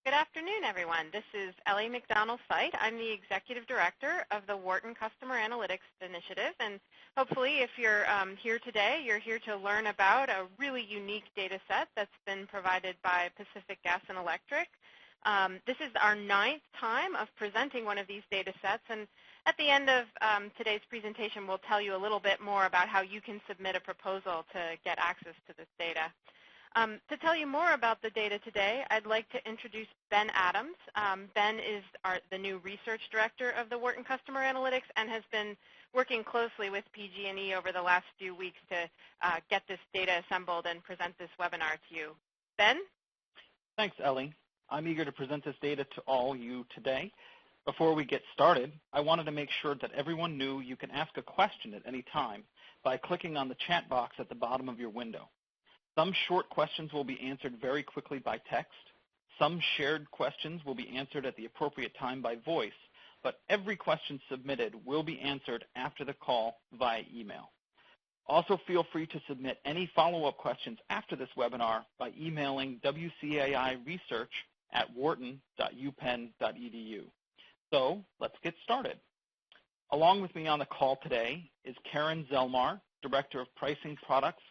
Good afternoon, everyone. This is Ellie McDonald-Fight. I'm the Executive Director of the Wharton Customer Analytics Initiative, and hopefully if you're here today, you're here to learn about a really unique data set that's been provided by Pacific Gas and Electric. This is our 9th time of presenting one of these data sets, and at the end of today's presentation, we'll tell you a little bit more about how you can submit a proposal to get access to this data. To tell you more about the data today, I'd like to introduce Ben Adams. Ben is the new Research Director of the Wharton Customer Analytics and has been working closely with PG&E over the last few weeks to get this data assembled and present this webinar to you. Ben? Thanks, Ellie. I'm eager to present this data to all you today. Before we get started, I wanted to make sure that everyone knew you can ask a question at any time by clicking on the chat box at the bottom of your window. Some short questions will be answered very quickly by text. Some shared questions will be answered at the appropriate time by voice, but every question submitted will be answered after the call via email. Also, feel free to submit any follow-up questions after this webinar by emailing wcairesearch@wharton.upenn.edu. So let's get started. Along with me on the call today is Karen Zelmar, Director of Pricing Products,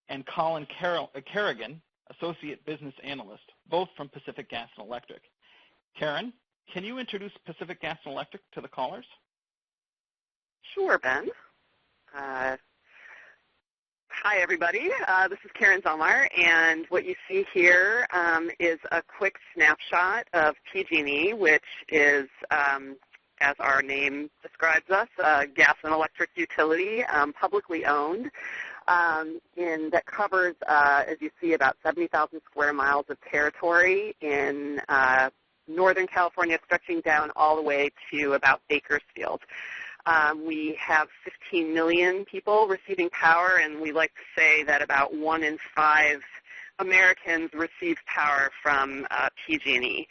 and Colin Kerrigan, Associate Business Analyst, both from Pacific Gas and Electric. Karen, can you introduce Pacific Gas and Electric to the callers? Sure, Ben. Hi, everybody. This is Karen Zelmar, and what you see here is a quick snapshot of PG&E, which is, as our name describes us, a gas and electric utility, publicly owned. That covers, as you see, about 70,000 square miles of territory in Northern California, stretching down all the way to about Bakersfield. We have 15 million people receiving power, and we like to say that about 1 in 5 Americans receive power from PG&E.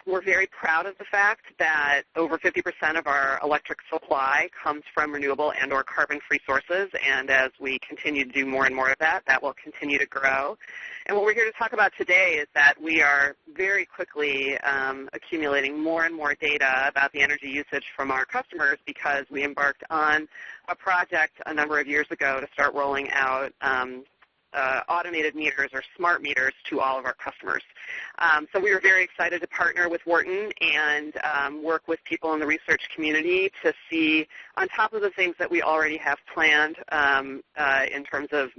We're very proud of the fact that over 50% of our electric supply comes from renewable and or carbon-free sources, and as we continue to do more and more of that, that will continue to grow. And what we're here to talk about today is that we are very quickly accumulating more and more data about the energy usage from our customers because we embarked on a project a number of years ago to start rolling out automated meters or smart meters to all of our customers. So we were very excited to partner with Wharton and work with people in the research community to see, on top of the things that we already have planned in terms of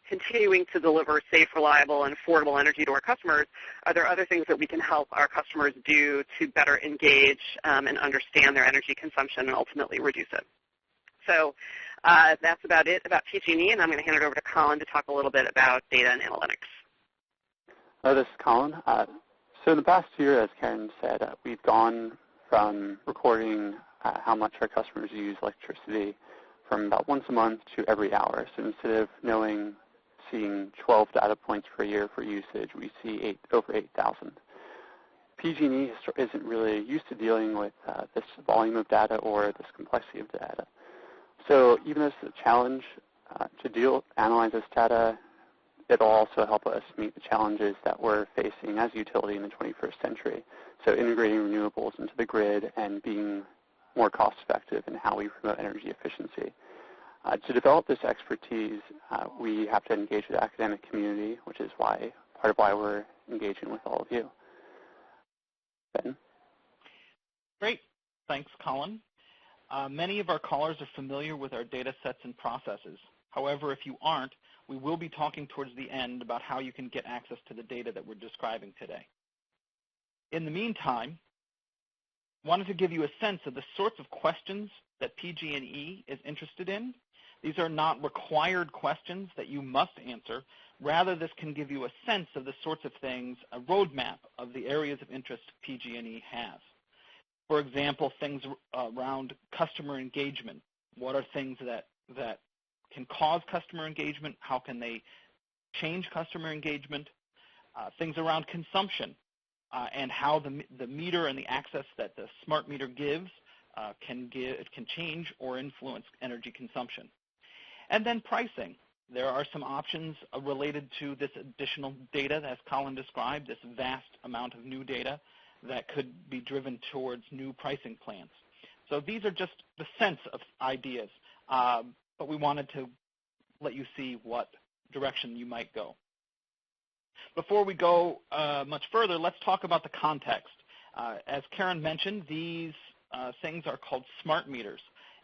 continuing to deliver safe, reliable, and affordable energy to our customers, are there other things that we can help our customers do to better engage and understand their energy consumption and ultimately reduce it. So that's about it about PG&E, and I'm going to hand it over to Colin to talk a little bit about data and analytics. This is Colin. So in the past year, as Karen said, we've gone from recording how much our customers use electricity from about once a month to every hour. So instead of seeing 12 data points per year for usage, we see over 8,000. PG&E isn't really used to dealing with this volume of data or this complexity of data. So even as a challenge to analyze this data, it'll also help us meet the challenges that we're facing as a utility in the 21st century. So integrating renewables into the grid and being more cost-effective in how we promote energy efficiency. To develop this expertise, we have to engage with the academic community, which is part of why we're engaging with all of you. Ben? Great. Thanks, Colin. Many of our callers are familiar with our data sets and processes. However, if you aren't, we will be talking towards the end about how you can get access to the data that we're describing today. In the meantime, I wanted to give you a sense of the sorts of questions that PG&E is interested in. These are not required questions that you must answer. Rather, this can give you a sense of the sorts of things, a roadmap of the areas of interest PG&E has. For example, things around customer engagement. What are things that can cause customer engagement? How can they change customer engagement? Things around consumption and how the meter and the access that the smart meter gives can change or influence energy consumption. And then pricing. There are some options related to this additional data, as Colin described, this vast amount of new data that could be driven towards new pricing plans. So these are just the sense of ideas, but we wanted to let you see what direction you might go. Before we go much further, let's talk about the context. As Karen mentioned, these things are called SmartMeters.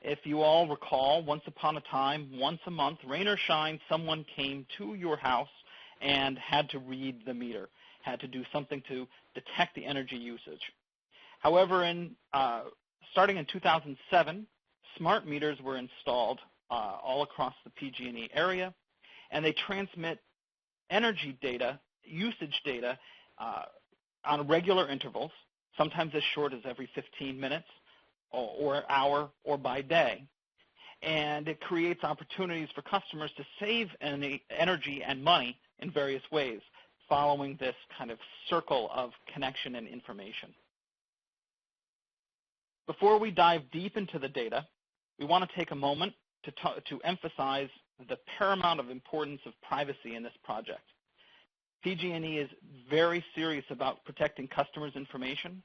If you all recall, once upon a time, once a month, rain or shine, someone came to your house and had to read the meter, had to do something to detect the energy usage. However, starting in 2007, SmartMeters were installed all across the PG&E area, and they transmit energy data, usage data, on regular intervals, sometimes as short as every 15 minutes or hour or by day. And it creates opportunities for customers to save energy and money in various ways, following this kind of circle of connection and information. Before we dive deep into the data, we want to take a moment to emphasize the paramount of importance of privacy in this project. PG&E is very serious about protecting customers' information,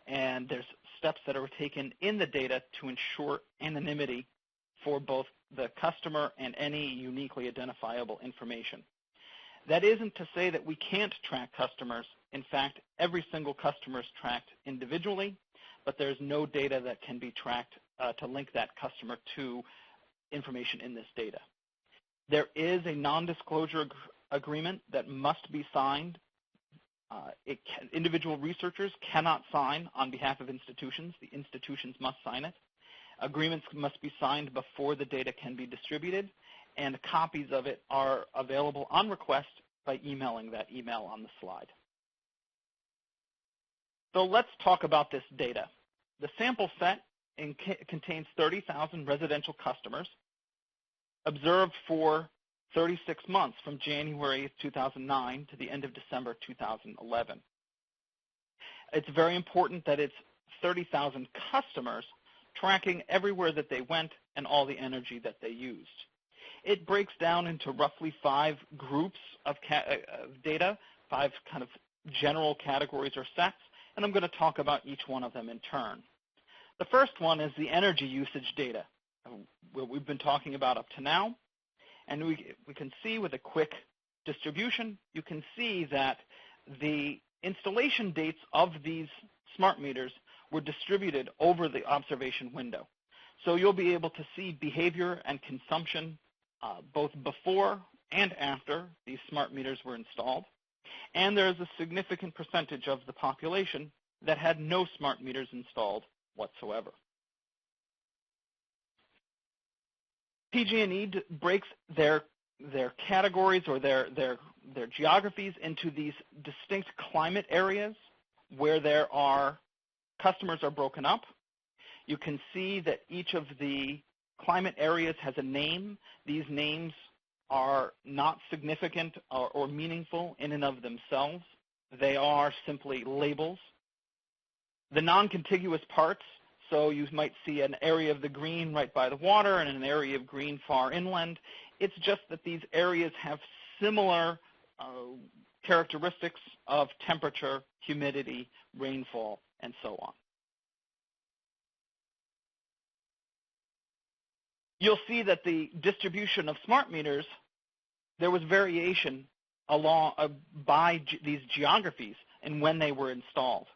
and there's steps that are taken in the data to ensure anonymity for both the customer and any uniquely identifiable information. That isn't to say that we can't track customers. In fact, every single customer is tracked individually, but there's no data that can be tracked to link that customer to information in this data. There is a non-disclosure agreement that must be signed. Individual researchers cannot sign on behalf of institutions. The institutions must sign it. Agreements must be signed before the data can be distributed, and copies of it are available on request by emailing that email on the slide. So let's talk about this data. The sample set contains 30,000 residential customers observed for 36 months from January 2009 to the end of December 2011. It's very important that it's 30,000 customers tracking everywhere that they went and all the energy that they used. It breaks down into roughly 5 groups of data, 5 kind of general categories or sets, and I'm going to talk about each one of them in turn. The first one is the energy usage data, what we've been talking about up to now. And we can see with a quick distribution, you can see that the installation dates of these smart meters were distributed over the observation window. So you'll be able to see behavior and consumption both before and after these smart meters were installed. And there is a significant percentage of the population that had no smart meters installed whatsoever. PG&E breaks their categories or their geographies into these distinct climate areas where there are customers are broken up. You can see that each of the climate areas has a name. These names are not significant or meaningful in and of themselves. They are simply labels. The non-contiguous parts, so you might see an area of the green right by the water and an area of green far inland. It's just that these areas have similar characteristics of temperature, humidity, rainfall, and so on. You'll see that the distribution of smart meters, there was variation by these geographies and when they were installed.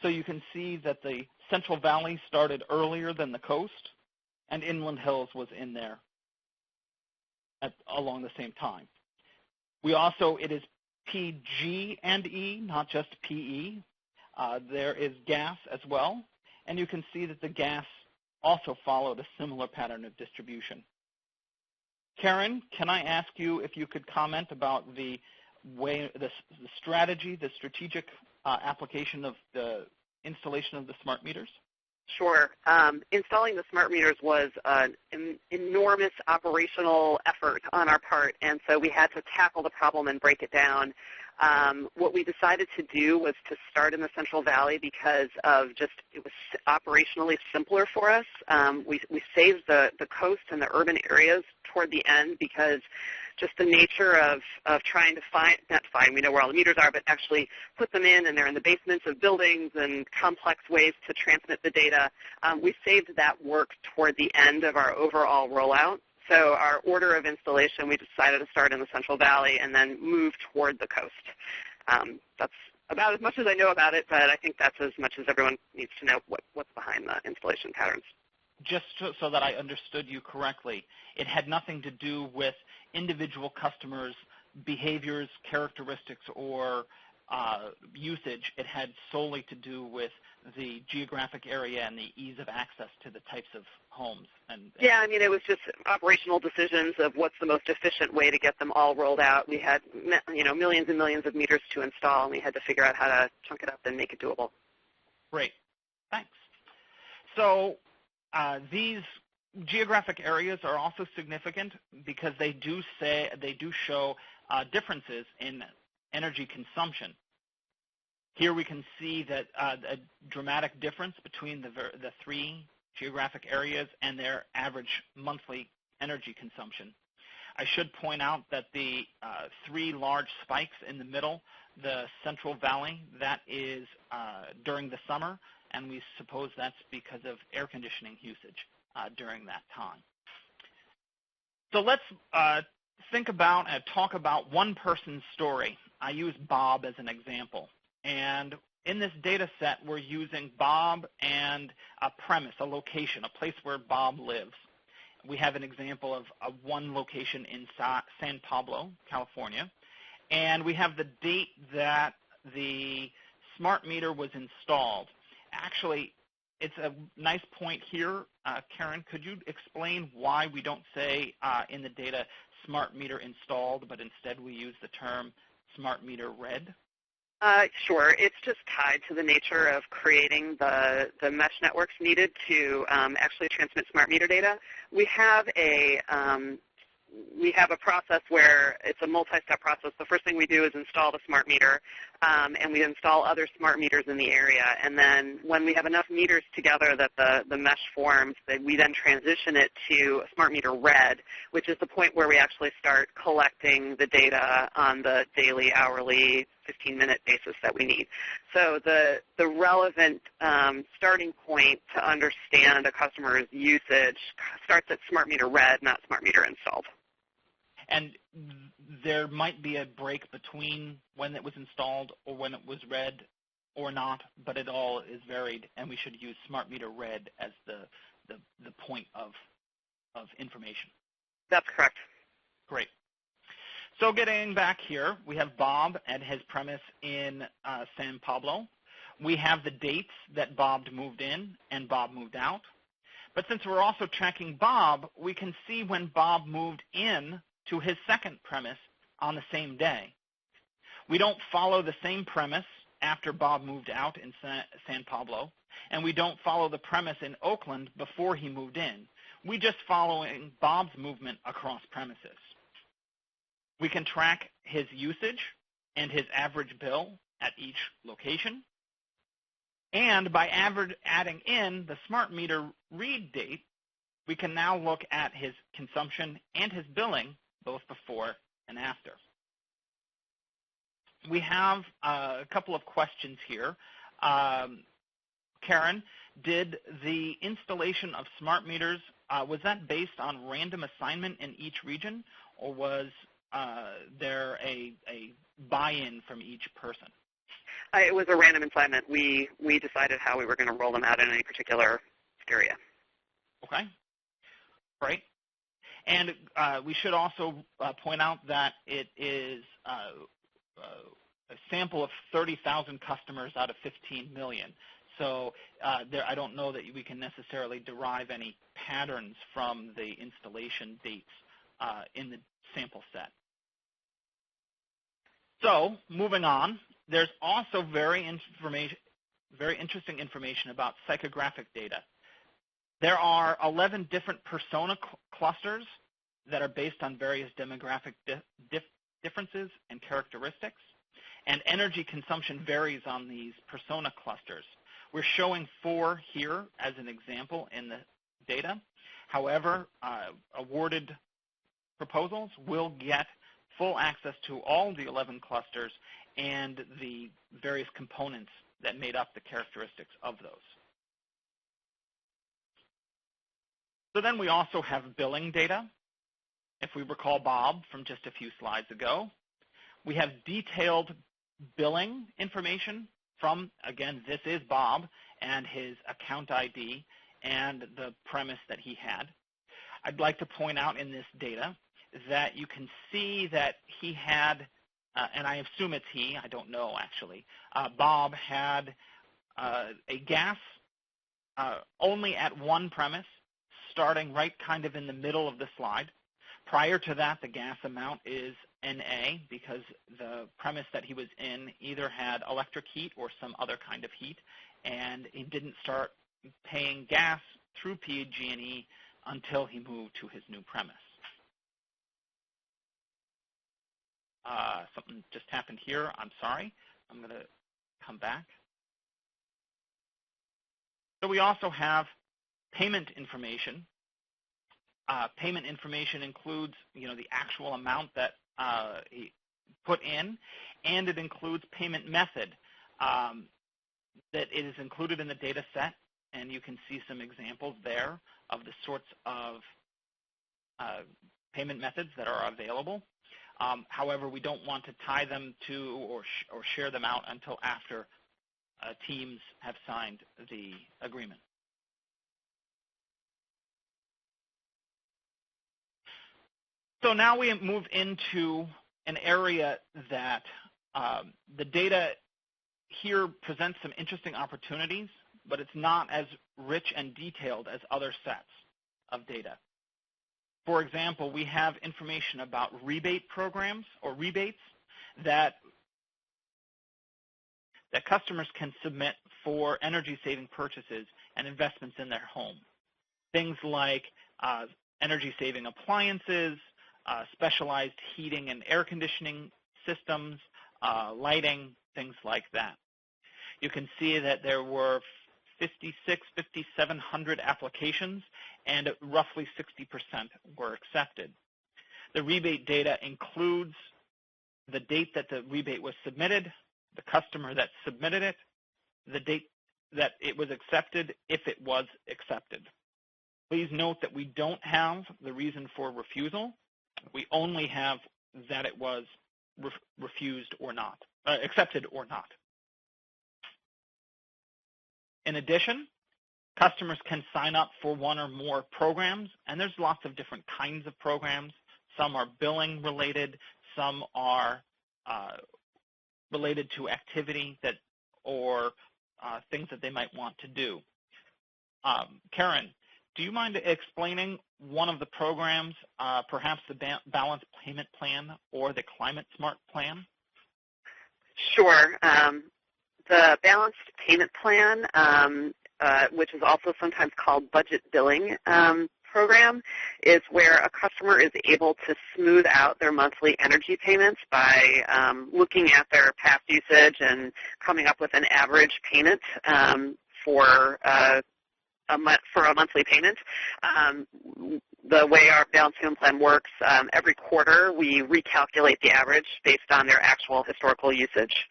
So you can see that the Central Valley started earlier than the coast, and Inland Hills was in there along the same time. It is PG and E, not just PE. There is gas as well, and you can see that the gas also followed a similar pattern of distribution. Karen, can I ask you if you could comment about the strategy, the strategic application of the installation of the smart meters? Sure. Installing the smart meters was an enormous operational effort on our part, and so we had to tackle the problem and break it down. What we decided to do was to start in the Central Valley because of it was operationally simpler for us. We saved the coast and the urban areas toward the end because just the nature of trying to we know where all the meters are, but actually put them in, and they're in the basements of buildings and complex ways to transmit the data. We saved that work toward the end of our overall rollout. So our order of installation, we decided to start in the Central Valley and then move toward the coast. That's about as much as I know about it, but I think that's as much as everyone needs to know what's behind the installation patterns. Just so that I understood you correctly, it had nothing to do with individual customers' behaviors, characteristics, or usage. It had solely to do with the geographic area and the ease of access to the types of homes. Yeah, I mean, it was just operational decisions of what's the most efficient way to get them all rolled out. We had, millions and millions of meters to install, and we had to figure out how to chunk it up and make it doable. Great. Thanks. So these geographic areas are also significant because they do show differences in energy consumption. Here we can see that a dramatic difference between the three geographic areas and their average monthly energy consumption. I should point out that the three large spikes in the middle, the Central Valley, that is during the summer, and we suppose that's because of air conditioning usage during that time. So let's think about and talk about one person's story. I use Bob as an example. And in this data set, we're using Bob and a premise, a location, a place where Bob lives. We have an example of one location in San Pablo, California. And we have the date that the smart meter was installed. Actually, it's a nice point here. Karen, could you explain why we don't say in the data smart meter installed, but instead we use the term smart meter read? Sure. It's just tied to the nature of creating the mesh networks needed to actually transmit smart meter data. We have a process where it's a multi-step process. The first thing we do is install the smart meter, and we install other smart meters in the area. And then when we have enough meters together that the mesh forms, we then transition it to smart meter read, which is the point where we actually start collecting the data on the daily, hourly, 15-minute basis that we need. So the relevant starting point to understand a customer's usage starts at smart meter read, not smart meter installed. And there might be a break between when it was installed or when it was read or not, but it all is varied, and we should use smart meter read as the point of information. That's correct. Great. So getting back here, we have Bob and his premise in San Pablo. We have the dates that Bob moved in and Bob moved out. But since we're also tracking Bob, we can see when Bob moved in to his second premise on the same day. We don't follow the same premise after Bob moved out in San Pablo, and we don't follow the premise in Oakland before he moved in. We just following Bob's movement across premises. We can track his usage and his average bill at each location. And by adding in the smart meter read date, we can now look at his consumption and his billing both before and after. We have a couple of questions here. Karen, did the installation of smart meters, was that based on random assignment in each region, or was there a buy-in from each person? It was a random assignment. We decided how we were going to roll them out in any particular area. Okay, great. And we should also point out that it is a sample of 30,000 customers out of 15 million. So I don't know that we can necessarily derive any patterns from the installation dates in the sample set. So moving on, there's also very interesting information about psychographic data. There are 11 different persona clusters that are based on various demographic differences and characteristics, and energy consumption varies on these persona clusters. We're showing 4 here as an example in the data. However, awarded proposals will get full access to all the 11 clusters and the various components that made up the characteristics of those. So then we also have billing data. If we recall Bob from just a few slides ago, we have detailed billing information from, again, this is Bob and his account ID and the premise that he had. I'd like to point out in this data that you can see that he had, and I assume it's he, I don't know actually, Bob had a gas only at one premise, starting right kind of in the middle of the slide. Prior to that, the gas amount is NA because the premise that he was in either had electric heat or some other kind of heat, and he didn't start paying gas through PG&E until he moved to his new premise. Something just happened here. I'm sorry. I'm going to come back. So we also have payment information. Payment information includes, the actual amount that he put in, and it includes payment method that is included in the data set, and you can see some examples there of the sorts of payment methods that are available. However, we don't want to tie them to or share them out until after teams have signed the agreement. So now we move into an area that the data here presents some interesting opportunities, but it's not as rich and detailed as other sets of data. For example, we have information about rebate programs or rebates that customers can submit for energy-saving purchases and investments in their home. Things like energy-saving appliances, specialized heating and air conditioning systems, lighting, things like that. You can see that there were 5,700 applications, and roughly 60% were accepted. The rebate data includes the date that the rebate was submitted, the customer that submitted it, the date that it was accepted, if it was accepted. Please note that we don't have the reason for refusal. We only have that it was refused or not, accepted or not. In addition, customers can sign up for one or more programs, and there's lots of different kinds of programs. Some are billing related, some are related to activity or things that they might want to do. Karen, do you mind explaining one of the programs, perhaps the Balanced Payment Plan or the Climate Smart Plan? Sure. The Balanced Payment Plan, which is also sometimes called budget billing program, is where a customer is able to smooth out their monthly energy payments by looking at their past usage and coming up with an average payment for a monthly payment. The way our Balanced Payment Plan works, every quarter we recalculate the average based on their actual historical usage.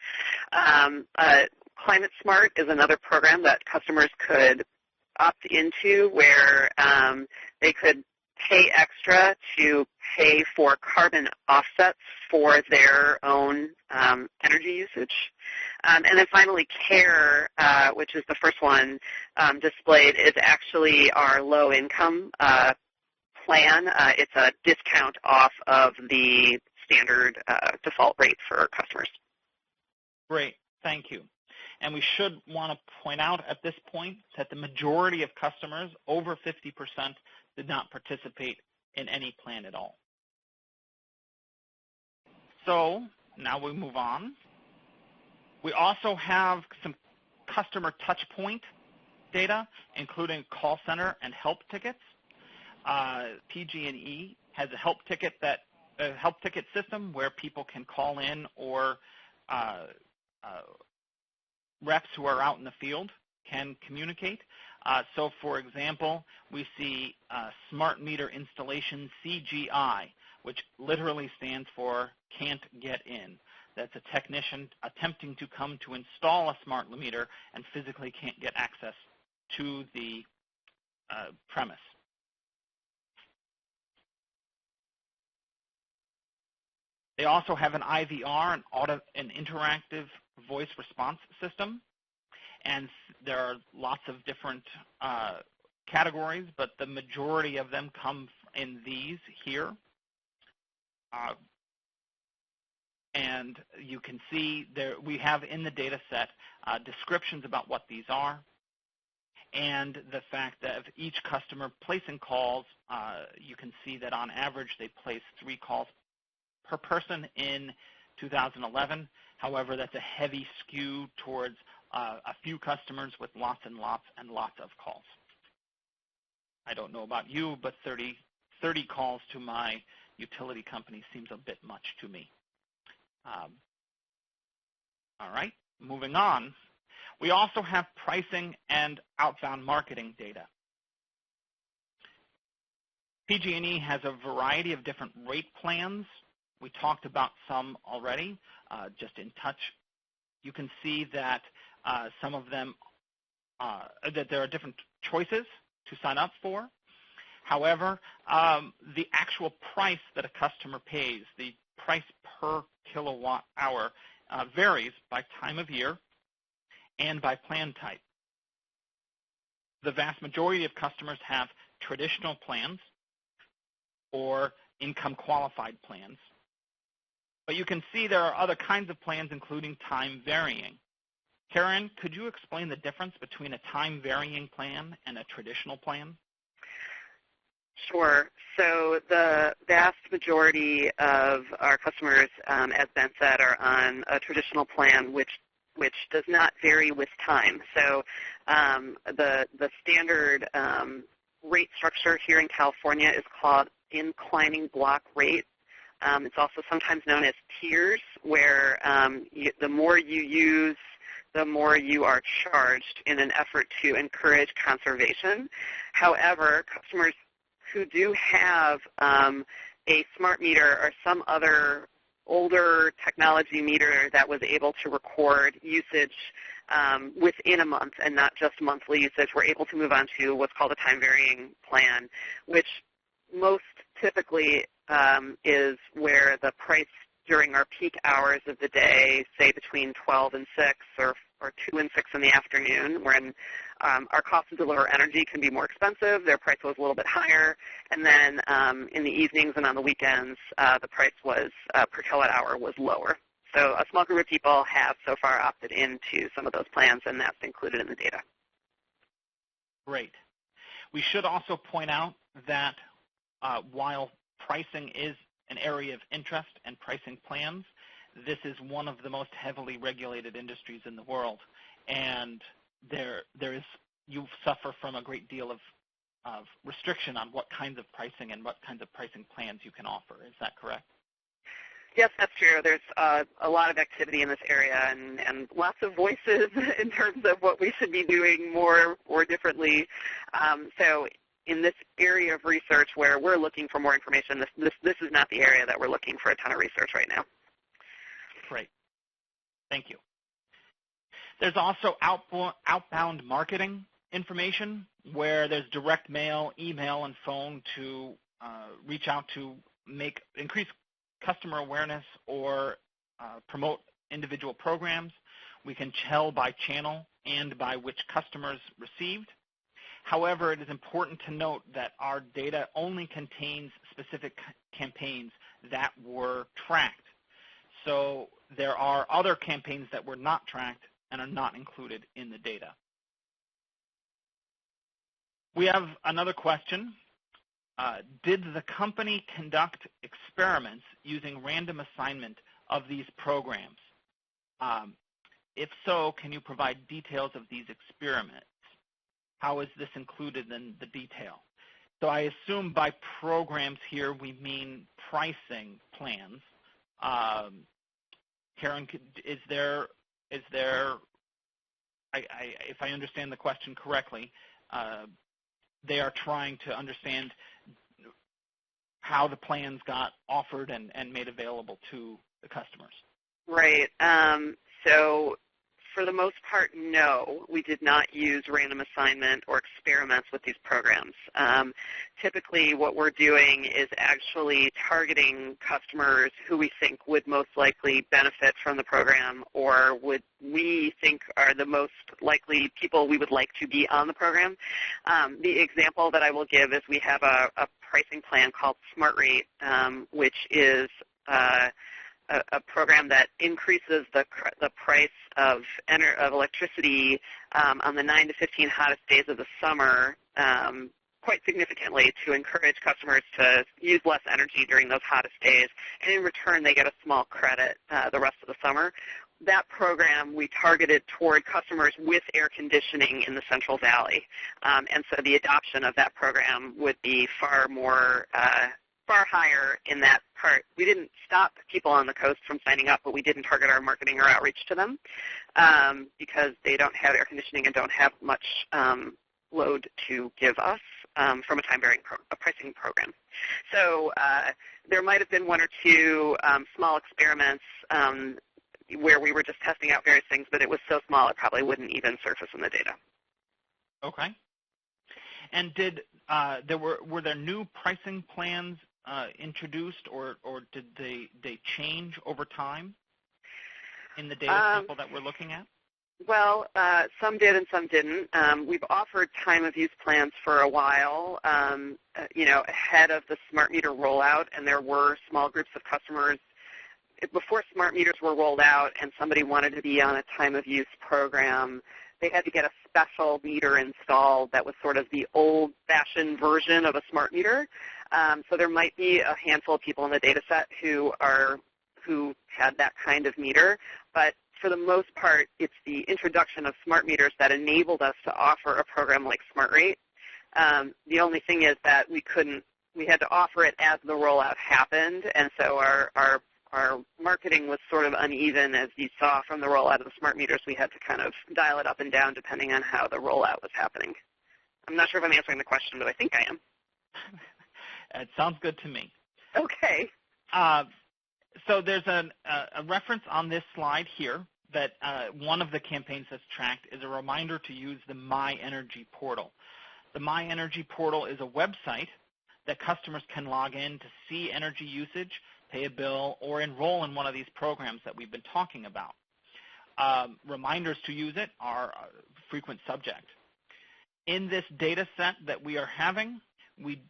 Climate Smart is another program that customers could opt into where they could pay extra to pay for carbon offsets for their own energy usage. And then finally, CARE, which is the first one displayed, is actually our low-income plan. It's a discount off of the standard default rate for customers. Great. Thank you. And we should want to point out at this point that the majority of customers, over 50%, did not participate in any plan at all. So now we move on. We also have some customer touch point data, including call center and help tickets. PG&E has a help ticket system where people can call in, or reps who are out in the field can communicate. So, for example, we see SmartMeter installation CGI, which literally stands for can't get in. That's a technician attempting to come to install a smart meter and physically can't get access to the premise. They also have an IVR, an interactive voice response system, and there are lots of different categories, but the majority of them come in these here. And you can see there we have in the data set descriptions about what these are, and the fact that of each customer placing calls, you can see that on average they place 3 calls per person in 2011. However, that's a heavy skew towards a few customers with lots and lots and lots of calls. I don't know about you, but 30 calls to my utility company seems a bit much to me. All right, moving on. We also have pricing and outbound marketing data. PG&E has a variety of different rate plans. We talked about some already, just in touch. You can see that some of them, that there are different choices to sign up for. However, the actual price that a customer pays, the price per kilowatt hour, varies by time of year and by plan type. The vast majority of customers have traditional plans or income qualified plans. But you can see there are other kinds of plans, including time varying. Karen, could you explain the difference between a time varying plan and a traditional plan? Sure. So the vast majority of our customers, as Ben said, are on a traditional plan, which does not vary with time. So the standard rate structure here in California is called inclining block rate. It's also sometimes known as tiers, where the more you use, the more you are charged in an effort to encourage conservation. However, customers who do have a smart meter or some other older technology meter that was able to record usage within a month and not just monthly usage, we're able to move on to what's called a time varying plan, which most typically is where the price during our peak hours of the day, say between 12 and 6 or 2 and 6 in the afternoon, when our cost to deliver energy can be more expensive, their price was a little bit higher, and then in the evenings and on the weekends, the price was per kilowatt hour was lower. So a small group of people have so far opted into some of those plans, and that's included in the data. Great. We should also point out that while pricing is an area of interest and pricing plans, this is one of the most heavily regulated industries in the world, and you suffer from a great deal of restriction on what kinds of pricing and what kinds of pricing plans you can offer. Is that correct? Yes, that's true. There's a lot of activity in this area and lots of voices in terms of what we should be doing more or differently. So in this area of research where we're looking for more information, this is not the area that we're looking for a ton of research right now. Great. Thank you. There's also outbound marketing information where there's direct mail, email, and phone to reach out to increase customer awareness or promote individual programs. We can tell by channel and by which customers received. However, it is important to note that our data only contains specific campaigns that were tracked. So there are other campaigns that were not tracked and are not included in the data. We have another question. Did the company conduct experiments using random assignment of these programs? If so, can you provide details of these experiments? How is this included in the detail? So I assume by programs here we mean pricing plans. Karen, if I understand the question correctly, they are trying to understand how the plans got offered and made available to the customers. Right. So for the most part, no, we did not use random assignment or experiments with these programs. Typically, what we're doing is actually targeting customers who we think would most likely benefit from the program, or would we think are the most likely people we would like to be on the program. The example that I will give is we have a pricing plan called SmartRate, which is a program that increases the price of electricity on the 9 to 15 hottest days of the summer quite significantly to encourage customers to use less energy during those hottest days, and in return they get a small credit the rest of the summer. That program we targeted toward customers with air conditioning in the Central Valley, and so the adoption of that program would be far higher in that part. We didn't stop people on the coast from signing up, but we didn't target our marketing or outreach to them because they don't have air conditioning and don't have much load to give us from a time-varying pricing program. So there might have been one or two small experiments where we were just testing out various things, but it was so small it probably wouldn't even surface in the data. Okay. And were there new pricing plans introduced, or did they change over time in the data sample that we're looking at? Well, some did and some didn't. We've offered time of use plans for a while, ahead of the SmartMeter rollout, and there were small groups of customers before SmartMeters were rolled out and somebody wanted to be on a time of use program. They had to get a special meter installed that was sort of the old-fashioned version of a smart meter. So there might be a handful of people in the data set who had that kind of meter. But for the most part, it's the introduction of smart meters that enabled us to offer a program like SmartRate. The only thing is that we had to offer it as the rollout happened, and so our marketing was sort of uneven. As you saw from the rollout of the smart meters, we had to kind of dial it up and down depending on how the rollout was happening. I'm not sure if I'm answering the question, but I think I am. It sounds good to me. Okay. So there's a reference on this slide here that one of the campaigns that's tracked is a reminder to use the My Energy portal. The My Energy portal is a website that customers can log in to see energy usage, pay a bill, or enroll in one of these programs that we've been talking about. Reminders to use it are a frequent subject. In this data set that we are having, we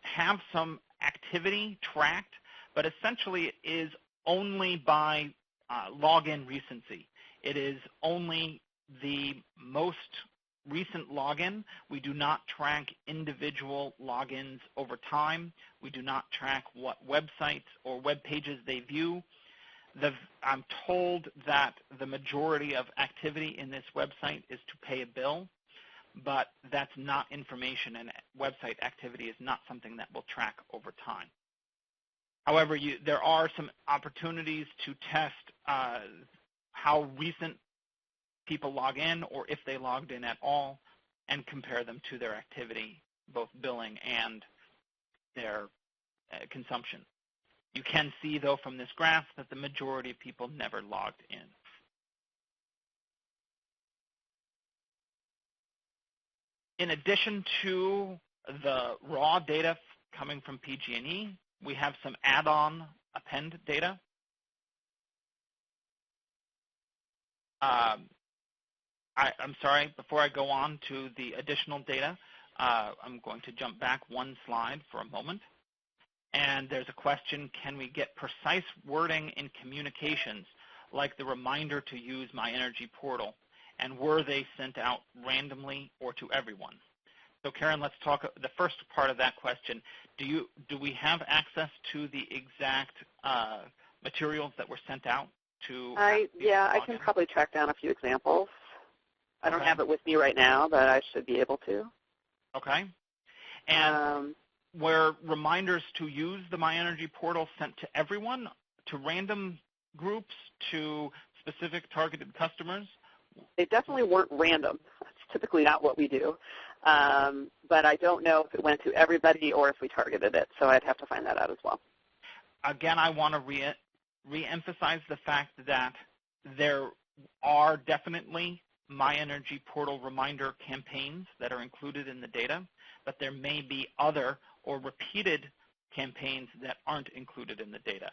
have some activity tracked, but essentially it is only by login recency. It is only the most recent login. We do not track individual logins over time. We do not track what websites or web pages they view. I'm told that the majority of activity in this website is to pay a bill, but that's not information, and website activity is not something that we'll track over time. However, there are some opportunities to test how recent people log in, or if they logged in at all, and compare them to their activity, both billing and their consumption. You can see, though, from this graph that the majority of people never logged in. In addition to the raw data coming from PG&E, we have some add-on append data. I'm sorry, before I go on to the additional data, I'm going to jump back one slide for a moment. And there's a question, can we get precise wording in communications, like the reminder to use My Energy portal? And were they sent out randomly or to everyone? So Karen, let's talk the first part of that question. Do we have access to the exact materials that were sent out to? Yeah, I can probably track down a few examples. I don't have it with me right now, but I should be able to. Okay. And were reminders to use the My Energy portal sent to everyone, to random groups, to specific targeted customers? They definitely weren't random. Let's typically not what we do. But I don't know if it went to everybody or if we targeted it, so I'd have to find that out as well. Again, I want to re-emphasize the fact that there are definitely My Energy Portal reminder campaigns that are included in the data, but there may be other or repeated campaigns that aren't included in the data.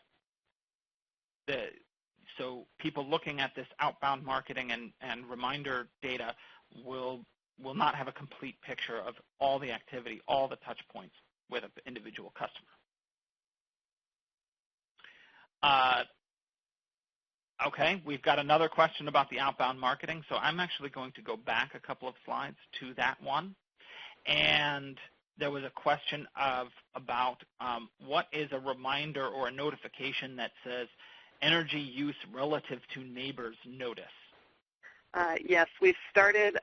So people looking at this outbound marketing and reminder data will not have a complete picture of all the activity, all the touch points with an individual customer. Okay, we've got another question about the outbound marketing, so I'm actually going to go back a couple of slides to that one. And there was a question about what is a reminder or a notification that says energy use relative to neighbors notice? Yes, we've started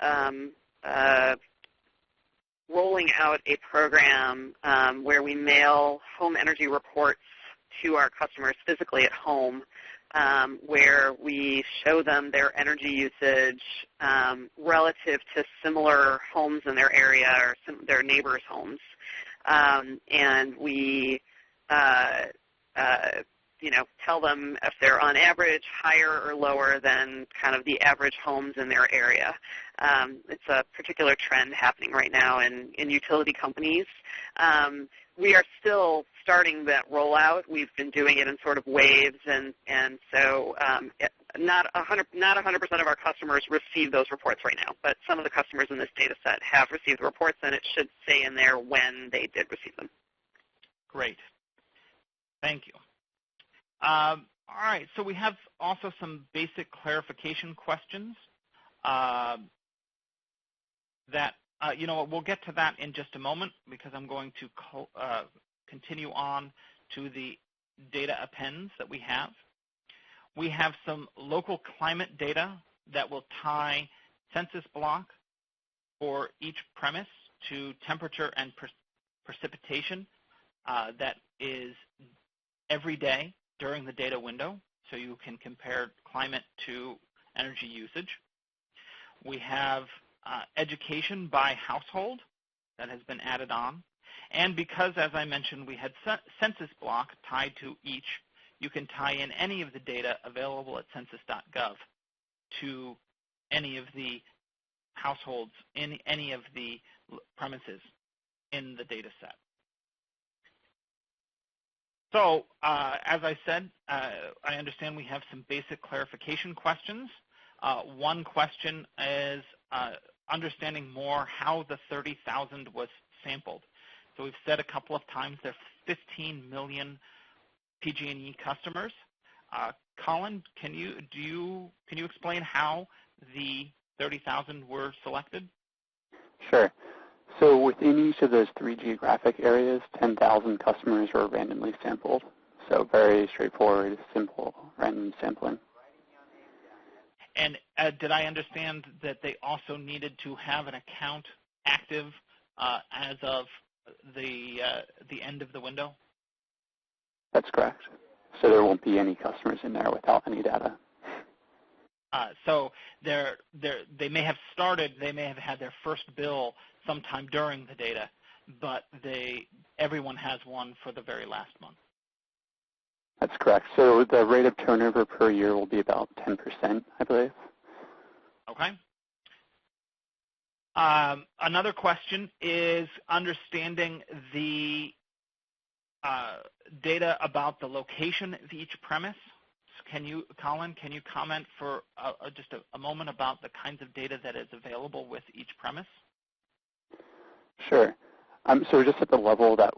rolling out a program where we mail home energy reports to our customers physically at home, where we show them their energy usage relative to similar homes in their area or their neighbors' homes. And we tell them if they're on average higher or lower than kind of the average homes in their area. It's a particular trend happening right now in utility companies. We are still starting that rollout. We've been doing it in sort of waves, and so not 100% of our customers receive those reports right now, but some of the customers in this data set have received the reports, and it should say in there when they did receive them. Great. Thank you. All right, so we have also some basic clarification questions that, we'll get to that in just a moment because I'm going to continue on to the data appends that we have. We have some local climate data that will tie census block for each premise to temperature and precipitation that is every day during the data window, so you can compare climate to energy usage. We have education by household that has been added on. And because, as I mentioned, we had census block tied to each, you can tie in any of the data available at census.gov to any of the households in any of the premises in the data set. So, as I said, I understand we have some basic clarification questions. One question is understanding more how the 30,000 was sampled. So we've said a couple of times there's 15 million PG&E customers. Colin, can you explain how the 30,000 were selected? Sure. So within each of those 3 geographic areas, 10,000 customers were randomly sampled. So very straightforward, simple, random sampling. And did I understand that they also needed to have an account active as of the end of the window? That's correct. So there won't be any customers in there without any data. So they may have started, they may have had their first bill sometime during the data, but everyone has one for the very last month. That's correct. So the rate of turnover per year will be about 10%, I believe. Okay. Another question is understanding the data about the location of each premise. Colin, can you comment for just a moment about the kinds of data that is available with each premise? Sure. So just at the level that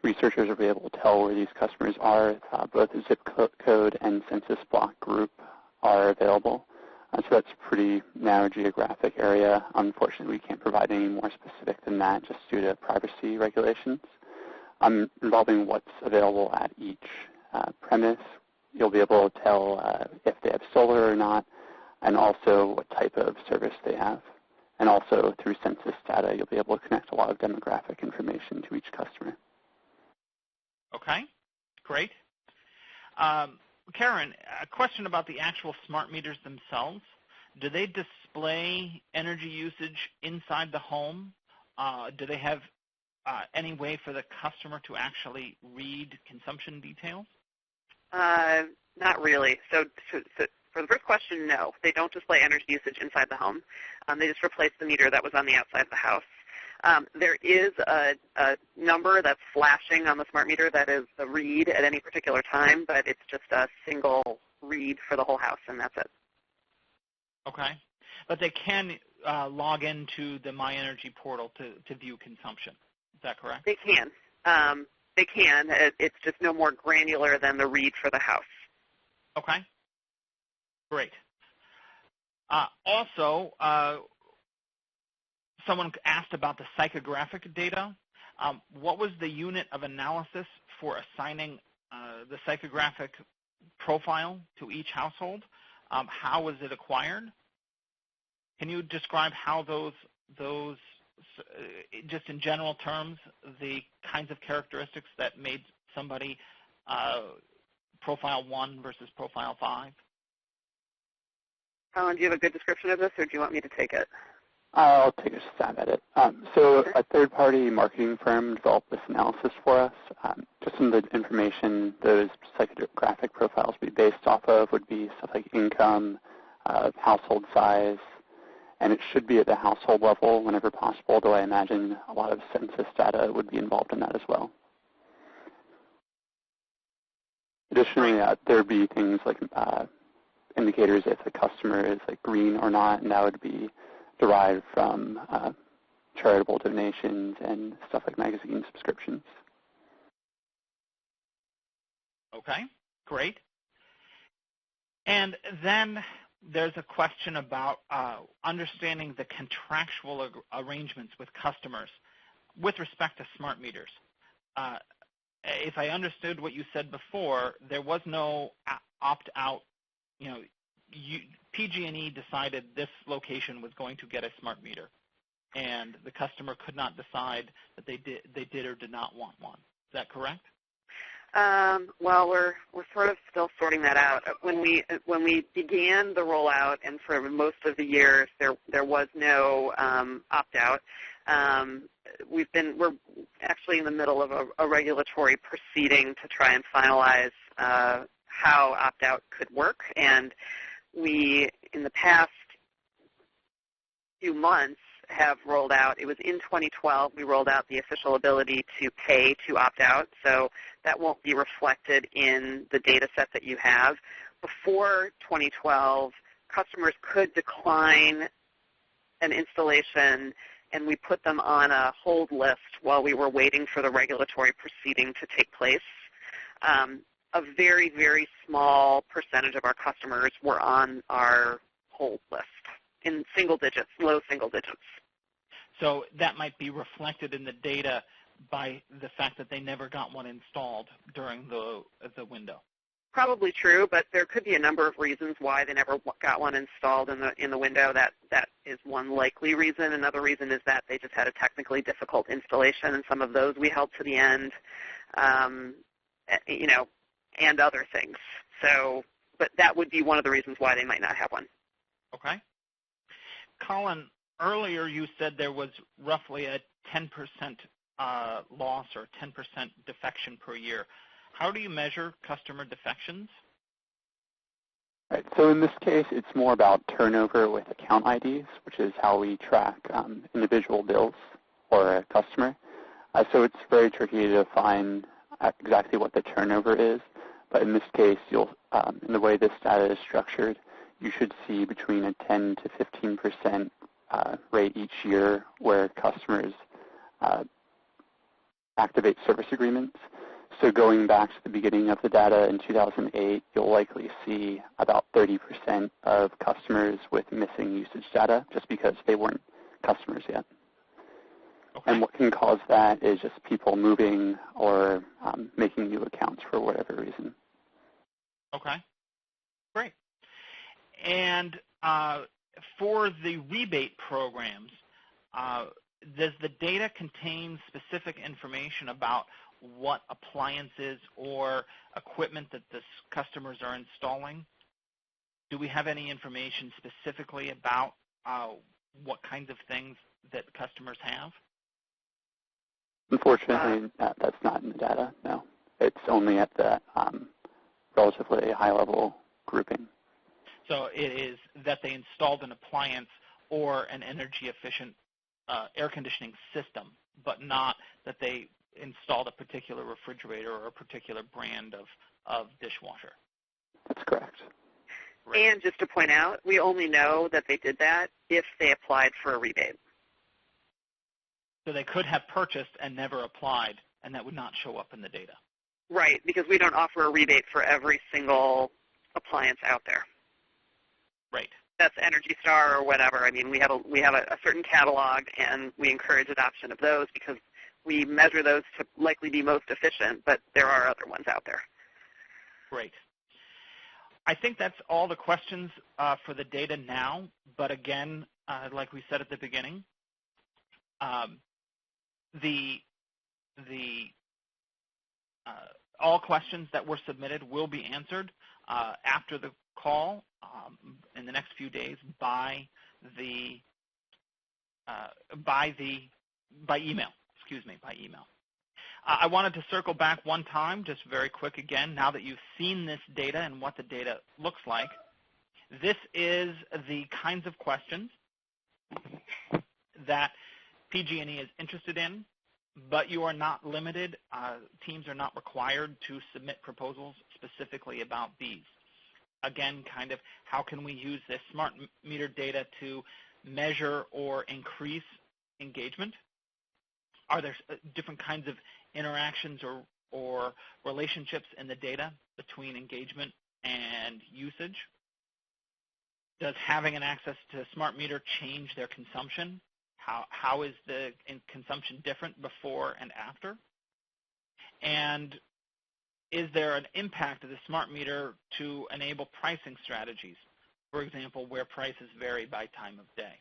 researchers will be able to tell where these customers are, both the zip code and census block group are available. So that's a pretty narrow geographic area. Unfortunately, we can't provide any more specific than that just due to privacy regulations. Involving what's available at each premise, you'll be able to tell if they have solar or not, and also what type of service they have. And also through census data, you'll be able to connect a lot of demographic information to each customer. Okay, great. Karen, a question about the actual smart meters themselves. do they display energy usage inside the home? Do they have any way for the customer to actually read consumption details? Not really. So for the first question, no. They don't display energy usage inside the home. They just replace the meter that was on the outside of the house. There is a number that's flashing on the smart meter that is the read at any particular time, but it's just a single read for the whole house, and that's it. Okay. But they can log into the My Energy portal to view consumption. Is that correct? They can. They can. It's just no more granular than the read for the house. Okay. Great. Also, someone asked about the psychographic data. What was the unit of analysis for assigning the psychographic profile to each household? How was it acquired? Can you describe how those just in general terms, the kinds of characteristics that made somebody profile 1 versus profile 5? Colin, do you have a good description of this, or do you want me to take it? I'll take a stab at it. So a third-party marketing firm developed this analysis for us. Just some of the information those psychographic profiles would be based off of would be stuff like income, household size, and it should be at the household level whenever possible, though I imagine a lot of census data would be involved in that as well. Additionally, there would be things like indicators if the customer is like green or not, and that would be derived from charitable donations and stuff like magazine subscriptions. Okay, great. And then there's a question about understanding the contractual arrangements with customers with respect to smart meters. If I understood what you said before, there was no opt-out. PG&E decided this location was going to get a smart meter, and the customer could not decide that they did or did not want one. Is that correct? Well, we're sort of still sorting that out. When we began the rollout, and for most of the years, there was no opt-out. We're actually in the middle of a regulatory proceeding to try and finalize how opt-out could work, and we, in the past few months, have rolled out, it was in 2012, we rolled out the official ability to pay to opt out, so that won't be reflected in the data set that you have. Before 2012, customers could decline an installation, and we put them on a hold list while we were waiting for the regulatory proceeding to take place. A very, very small percentage of our customers were on our hold list in single digits, low single digits. So that might be reflected in the data by the fact that they never got one installed during the window. Probably true, but there could be a number of reasons why they never got one installed in the window. That is one likely reason. Another reason is that they just had a technically difficult installation, and some of those we held to the end, and other things. So, but that would be one of the reasons why they might not have one. Okay. Colin, earlier you said there was roughly a 10% loss or 10% defection per year. How do you measure customer defections? Right. So in this case, it's more about turnover with account IDs, which is how we track individual bills for a customer. So it's very tricky to define exactly what the turnover is. But in this case, you'll, in the way this data is structured, you should see between a 10 to 15% rate each year where customers activate service agreements. So going back to the beginning of the data in 2008, you'll likely see about 30% of customers with missing usage data just because they weren't customers yet. Okay. And what can cause that is just people moving or making new accounts for whatever reason. Okay, great. And for the rebate programs, does the data contain specific information about what appliances or equipment that the customers are installing? Do we have any information specifically about what kinds of things that customers have? Unfortunately, that's not in the data, no. It's only at the relatively high-level grouping. So it is that they installed an appliance or an energy-efficient air conditioning system, but not that they installed a particular refrigerator or a particular brand of dishwasher. That's correct. Right. And just to point out, we only know that they did that if they applied for a rebate. So they could have purchased and never applied, and that would not show up in the data. Right, because we don't offer a rebate for every single appliance out there. Right. That's Energy Star or whatever. I mean, we have a certain catalog, and we encourage adoption of those because we measure those to likely be most efficient, but there are other ones out there. Great. I think that's all the questions for the data now, but again, like we said at the beginning, all questions that were submitted will be answered after the call in the next few days by email. By email. I wanted to circle back one time, just very quick again. Now that you've seen this data and what the data looks like, this is the kinds of questions that PG&E is interested in, but you are not limited. Teams are not required to submit proposals specifically about these. Again, kind of how can we use this smart meter data to measure or increase engagement? Are there different kinds of interactions or relationships in the data between engagement and usage? Does having an access to a smart meter change their consumption? How is the consumption different before and after? And is there an impact of the smart meter to enable pricing strategies, for example, where prices vary by time of day?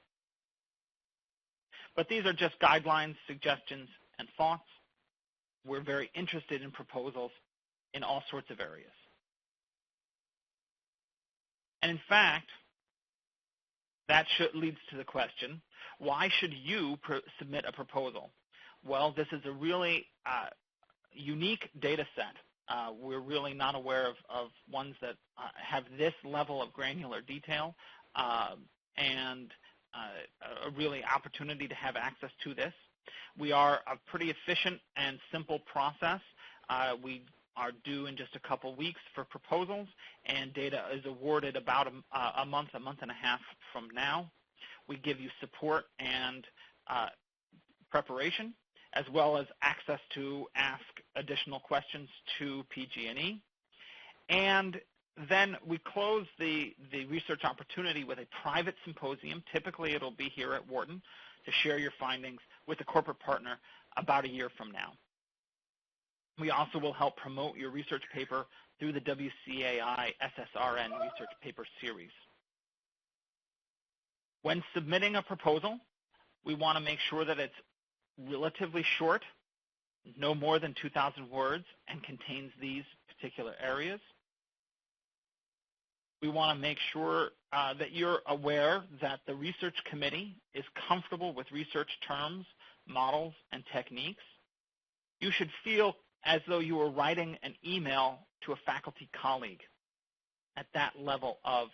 But these are just guidelines, suggestions, and thoughts. We're very interested in proposals in all sorts of areas. And in fact, that leads to the question, why should you submit a proposal? Well, this is a really unique data set. We're really not aware of ones that have this level of granular detail and a really opportunity to have access to this. We are a pretty efficient and simple process. We are due in just a couple weeks for proposals, and data is awarded about a month and a half from now. We give you support and preparation, as well as access to ask additional questions to PG&E. And then we close the research opportunity with a private symposium. Typically, it'll be here at Wharton to share your findings with a corporate partner about a year from now. We also will help promote your research paper through the WCAI SSRN Research Paper Series. When submitting a proposal, we want to make sure that it's relatively short, no more than 2,000 words, and contains these particular areas. We want to make sure that you're aware that the research committee is comfortable with research terms, models, and techniques. You should feel as though you were writing an email to a faculty colleague at that level of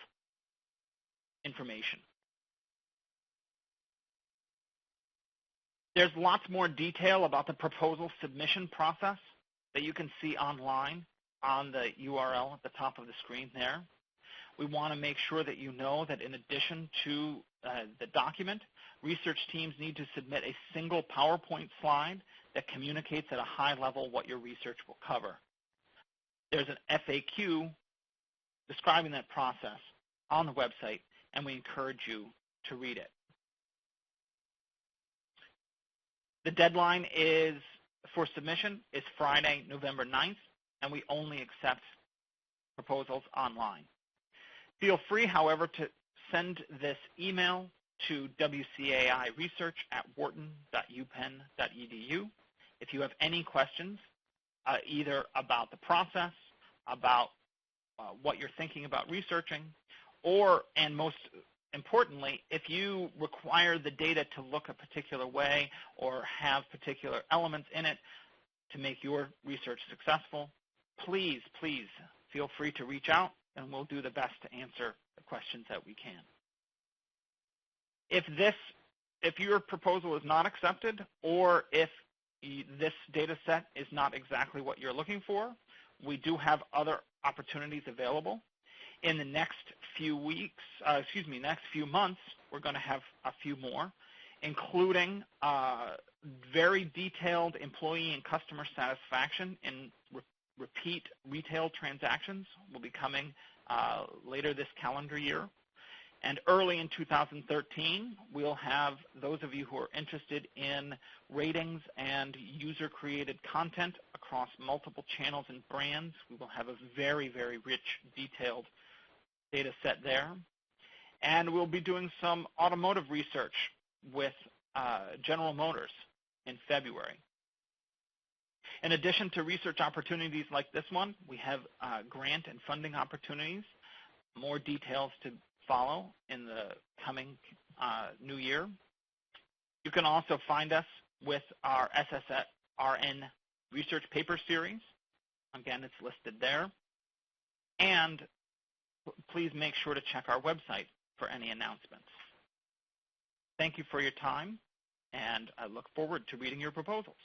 information. There's lots more detail about the proposal submission process that you can see online on the URL at the top of the screen there. We want to make sure that you know that in addition to the document, research teams need to submit a single PowerPoint slide that communicates at a high level what your research will cover. There's an FAQ describing that process on the website, and we encourage you to read it. The deadline for submission is Friday, November 9th, and we only accept proposals online. Feel free, however, to send this email to wcairesearch@wharton.upenn.edu if you have any questions, either about the process, about what you're thinking about researching, or, and most importantly, if you require the data to look a particular way or have particular elements in it to make your research successful, please, please feel free to reach out, and we'll do the best to answer the questions that we can. If your proposal is not accepted, or if this data set is not exactly what you're looking for, we do have other opportunities available. In the next few weeks, next few months, we're going to have a few more, including very detailed employee and customer satisfaction in repeat retail transactions will be coming later this calendar year. And early in 2013, we'll have those of you who are interested in ratings and user-created content across multiple channels and brands. We will have a very, very rich, detailed data set there. And we'll be doing some automotive research with General Motors in February. In addition to research opportunities like this one, we have grant and funding opportunities. More details to follow in the coming new year. You can also find us with our SSRN research paper series. Again, it's listed there. And please make sure to check our website for any announcements. Thank you for your time, and I look forward to reading your proposals.